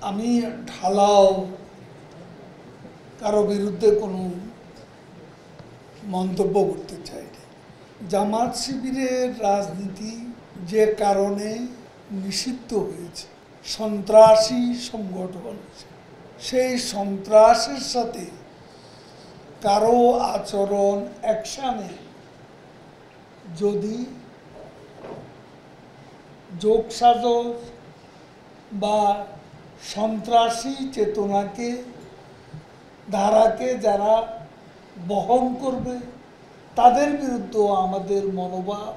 আমি ঢালাও কারো বিরুদ্ধে কোনো মন্তব্য করতে চাই না। জামাত শিবিরের রাজনীতি যে কারণে নিষিদ্ধ হয়েছে, সন্ত্রাসী সংগঠন, সেই সন্ত্রাসের সাথে কারো আচরণ অ্যাকশানে যদি যোগসাজশ বা সন্ত্রাসী চেতনাকে ধারাকে যারা বহন করবে তাদের বিরুদ্ধে আমাদের মনোভাব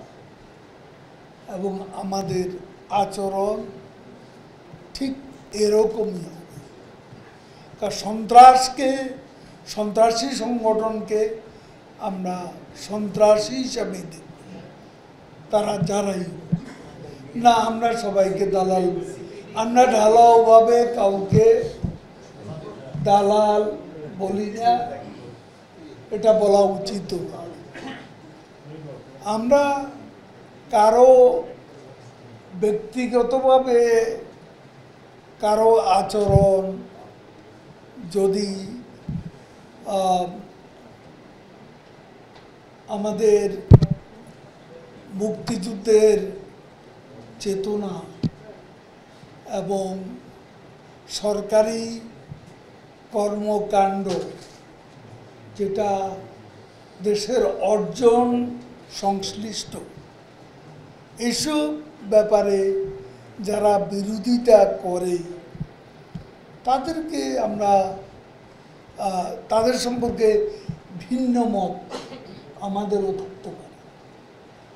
এবং আমাদের আচরণ ঠিক এরকমই হবে। কারণ সন্ত্রাসী সংগঠনকে আমরা সন্ত্রাসী হিসাবে দেখব, তারা যারাই না। আমরা সবাইকে দালাল, আমরা ঢালাওভাবে কাউকে দালাল বলি না, এটা বলা উচিত। আমরা কারো ব্যক্তিগতভাবে কারো আচরণ যদি আমাদের মুক্তিযুদ্ধের চেতনা এবং সরকারি কর্মকাণ্ড যেটা দেশের অর্জন সংশ্লিষ্ট, এসব ব্যাপারে যারা বিরোধিতা করে তাদেরকে আমরা তাদের সম্পর্কে ভিন্ন মত আমাদেরও থাকতে পারে,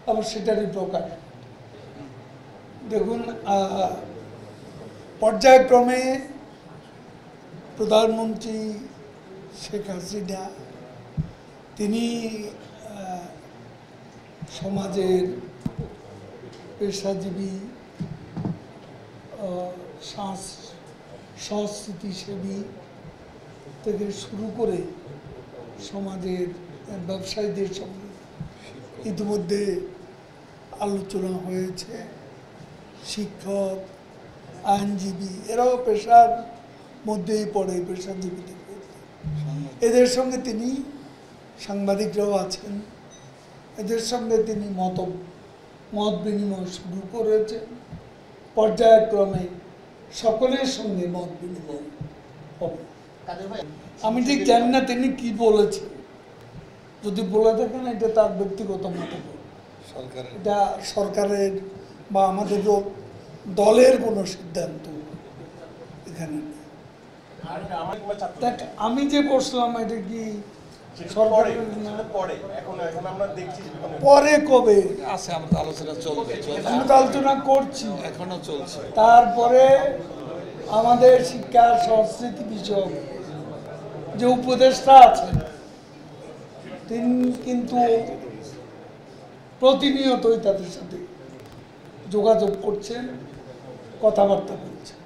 আবার সেটারই প্রকাশ। দেখুন, পর্যায়ক্রমে প্রধানমন্ত্রী শেখ হাসিনা তিনি সমাজের পেশাজীবী, সংস্কৃতিসেবী থেকে শুরু করে সমাজের ব্যবসায়ীদের সঙ্গে ইতিমধ্যে আলোচনা হয়েছে। শিক্ষক, আইনজীবী, এরাও পেশার মধ্যেই পড়ে, পেশাজীবীদের মধ্যে। এদের সঙ্গে তিনি, সাংবাদিকরাও আছেন, এদের সঙ্গে তিনি মত বিনিময় শুরু করেছেন। পর্যায়ক্রমে সকলের সঙ্গে মত বিনিময় হবে। আমি ঠিক জানি না তিনি কি বলেছেন, যদি বলে থাকেন এটা তার ব্যক্তিগত মতামত, এটা সরকারের বা আমাদের দলের কোনো সিদ্ধান্ত এখানে নেই। আমি যে বসলাম এটা কি পরে কবে আছে? আলোচনা চলবে, আমি তো আলোচনা করছি, এখনো চলছে। তারপরে আমাদের শিক্ষা সংস্কৃতি বিষয়ক যে উপদেষ্টা আছেন তিনি কিন্তু প্রতিনিয়তই তাদের সাথে যোগাযোগ করছেন, কথাবার্তা করছেন।